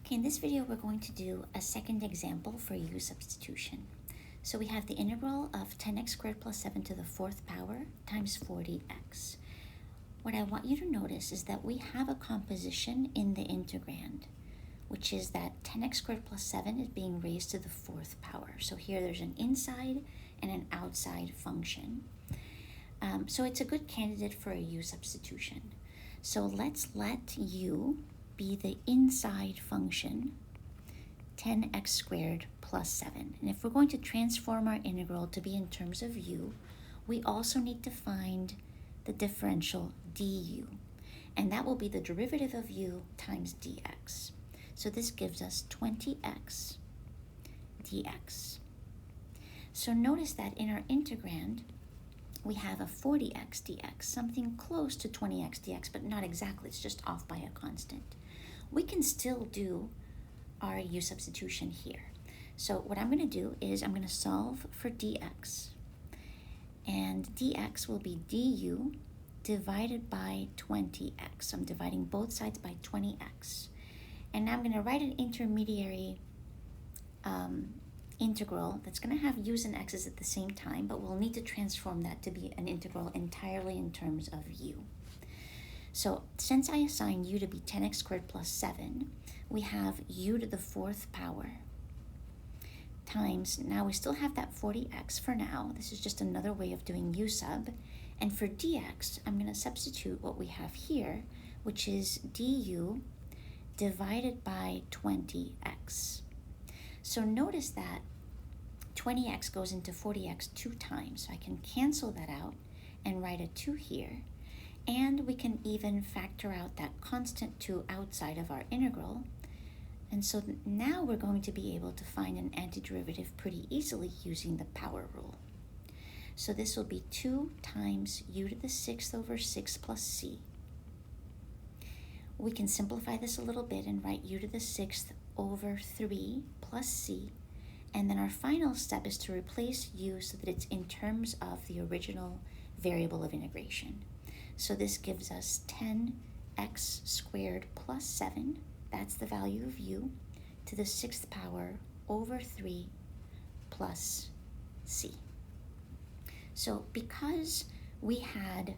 Okay, in this video we're going to do a second example for U-substitution. So we have the integral of 10x squared plus 7 to the fourth power times 40x. What I want you to notice is that we have a composition in the integrand, which is that 10x squared plus 7 is being raised to the fourth power. So here there's an inside and an outside function. So it's a good candidate for a U-substitution. So let's let U be the inside function, 10x squared plus 7. And if we're going to transform our integral to be in terms of u, we also need to find the differential du. And that will be the derivative of u times dx. So this gives us 20x dx. So notice that in our integrand, we have a 40x dx, something close to 20x dx, but not exactly, it's just off by a constant. We can still do our U-substitution here. So what I'm going to do is I'm going to solve for dx. And dx will be du divided by 20x. So I'm dividing both sides by 20x. And now I'm going to write an intermediary integral that's going to have u's and x's at the same time, but we'll need to transform that to be an integral entirely in terms of u. So since I assign u to be 10x squared plus 7, we have u to the fourth power times, now we still have that 40x for now. This is just another way of doing u sub. And for dx, I'm going to substitute what we have here, which is du divided by 20x. So notice that 20x goes into 40x 2 times. So I can cancel that out and write a 2 here. And we can even factor out that constant 2 outside of our integral. And so now we're going to be able to find an antiderivative pretty easily using the power rule. So this will be 2 times u to the 6th over 6 plus c. We can simplify this a little bit and write u to the 6th over 3 plus c. And then our final step is to replace u so that it's in terms of the original variable of integration. So this gives us 10x squared plus 7, that's the value of u, to the 6th power over 3 plus c. So because we had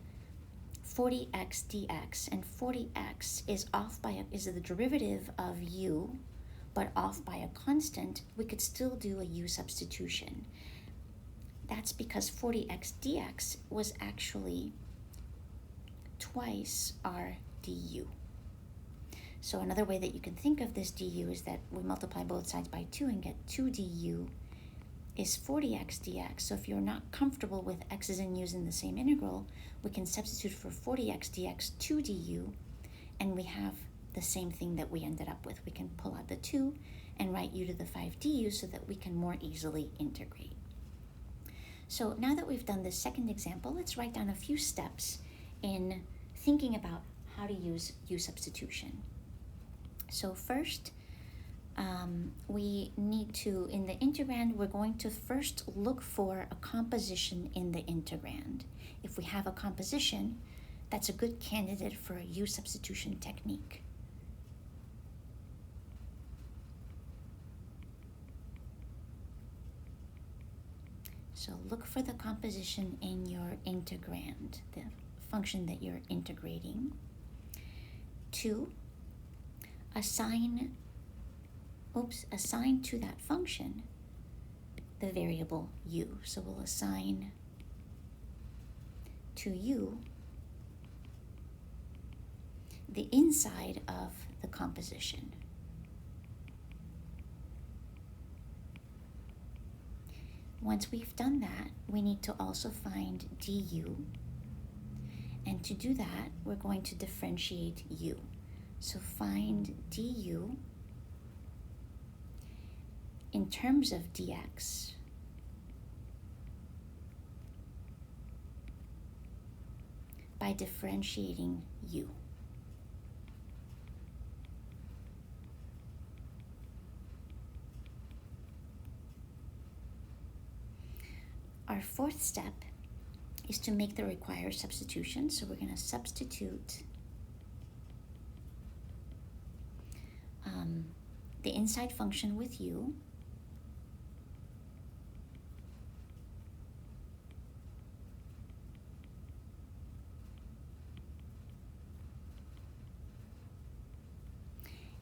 40x dx, and 40x is the derivative of u, but off by a constant, we could still do a u substitution. That's because 40x dx was actually twice our du. So another way that you can think of this du is that we multiply both sides by 2 and get 2 du is 40x dx. So if you're not comfortable with x's and u's in the same integral, we can substitute for 40x dx 2 du, and we have the same thing that we ended up with. We can pull out the 2 and write u to the 5 du so that we can more easily integrate. So now that we've done this second example, let's write down a few steps in thinking about how to use U-substitution. So first, we need to, in the integrand, we're going to first look for a composition in the integrand. If we have a composition, that's a good candidate for a U-substitution technique. So look for the composition in your integrand, the function that you're integrating. 2, assign to that function the variable u. So we'll assign to u the inside of the composition. Once we've done that, we need to also find du. And to do that, we're going to differentiate u. So find du in terms of dx by differentiating u. Our fourth step is to make the required substitution. So we're going to substitute the inside function with u,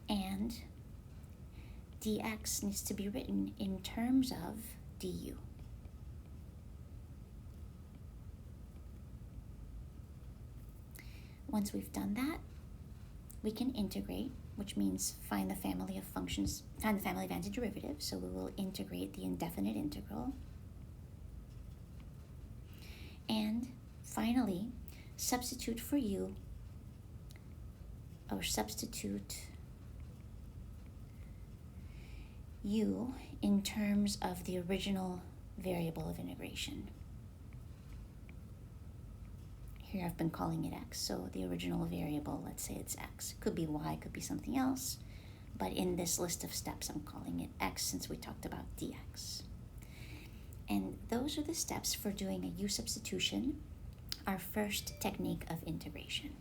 and dx needs to be written in terms of du. Once we've done that, we can integrate, which means find the family of functions, find the family of antiderivatives. So we will integrate the indefinite integral. And finally, substitute for u, or substitute u in terms of the original variable of integration. Here I've been calling it x, so the original variable, let's say it's x. Could be y, could be something else, but in this list of steps I'm calling it x since we talked about dx. And those are the steps for doing a U-substitution, our first technique of integration.